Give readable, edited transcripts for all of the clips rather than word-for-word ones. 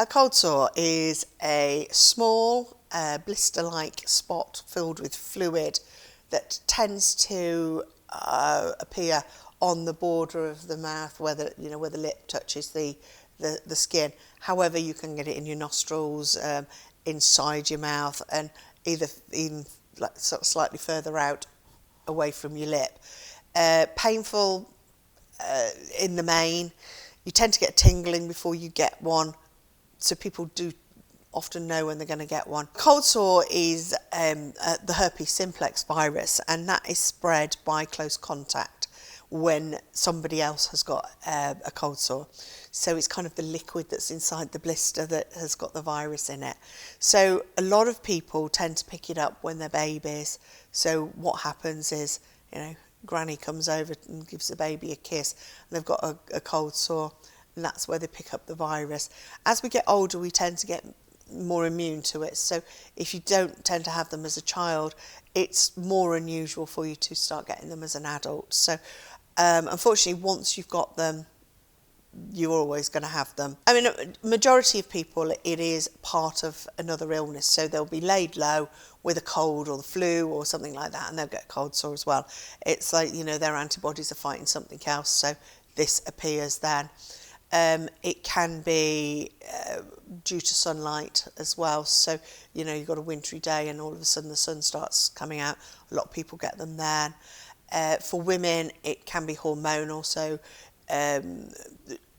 A cold sore is a small blister-like spot filled with fluid that tends to appear on the border of the mouth, where the lip touches the skin. However, you can get it in your nostrils, inside your mouth, and even like sort of slightly further out, away from your lip. Painful in the main. You tend to get tingling before you get one, so people do often know when they're going to get one. Cold sore is the herpes simplex virus, and that is spread by close contact when somebody else has got a cold sore. So it's kind of the liquid that's inside the blister that has got the virus in it. So a lot of people tend to pick it up when they're babies. So what happens is, Granny comes over and gives the baby a kiss, and they've got a cold sore, and that's where they pick up the virus. As we get older, we tend to get more immune to it. So if you don't tend to have them as a child, it's more unusual for you to start getting them as an adult. So unfortunately, once you've got them, you're always going to have them. I mean, majority of people, it is part of another illness. So they'll be laid low with a cold or the flu or something like that, and they'll get a cold sore as well. It's like, their antibodies are fighting something else, so this appears then. It can be due to sunlight as well. So, you've got a wintry day and all of a sudden the sun starts coming out. A lot of people get them then. For women, it can be hormonal. So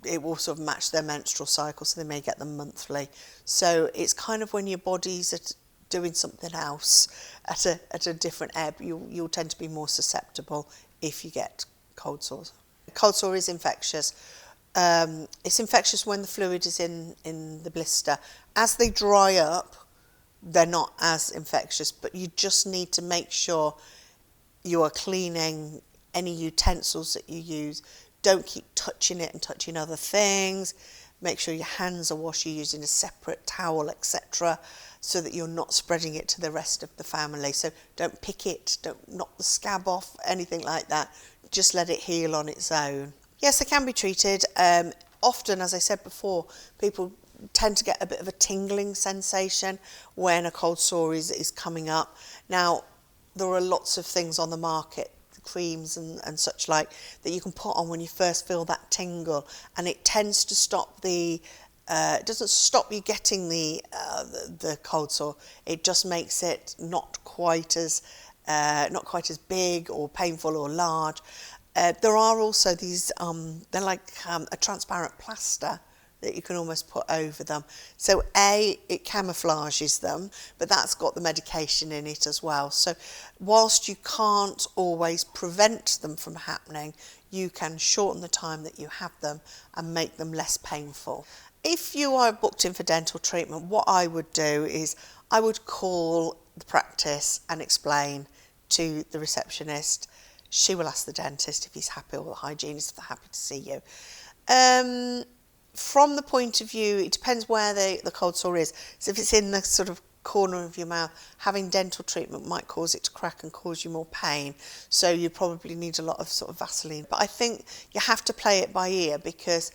it will sort of match their menstrual cycle, so they may get them monthly. So it's kind of when your body's doing something else at a different ebb, you'll tend to be more susceptible if you get cold sores. Cold sore is infectious. It's infectious when the fluid is in the blister. As they dry up, they're not as infectious, but you just need to make sure you are cleaning any utensils that you use. Don't keep touching it and touching other things. Make sure your hands are washed, you're using a separate towel, etc., so that you're not spreading it to the rest of the family. So don't pick it, don't knock the scab off, anything like that. Just let it heal on its own. Yes, they can be treated. Often, as I said before, people tend to get a bit of a tingling sensation when a cold sore is coming up. Now, there are lots of things on the market, creams and such like, that you can put on when you first feel that tingle, and it tends to stop it doesn't stop you getting the cold sore. It just makes it not quite as big or painful or large. There are also these, they're like a transparent plaster that you can almost put over them. So it camouflages them, but that's got the medication in it as well. So whilst you can't always prevent them from happening, you can shorten the time that you have them and make them less painful. If you are booked in for dental treatment, what I would do is I would call the practice and explain to the receptionist. She will ask the dentist if he's happy, or the hygienist if they're happy to see you. From the point of view, it depends where the cold sore is. So if it's in the sort of corner of your mouth, having dental treatment might cause it to crack and cause you more pain. So you probably need a lot of sort of Vaseline. But I think you have to play it by ear, because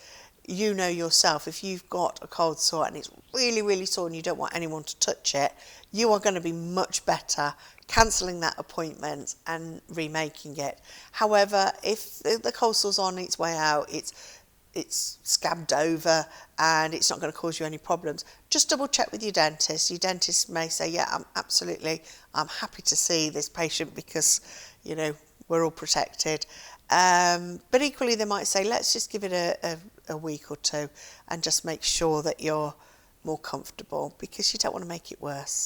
you know yourself, if you've got a cold sore and it's really, really sore and you don't want anyone to touch it, you are going to be much better cancelling that appointment and remaking it. However, if the cold sore's on its way out, it's scabbed over and it's not going to cause you any problems, just double check with your dentist. Your dentist may say, yeah, I'm happy to see this patient because, we're all protected. But equally, they might say, let's just give it a week or two and just make sure that you're more comfortable, because you don't want to make it worse.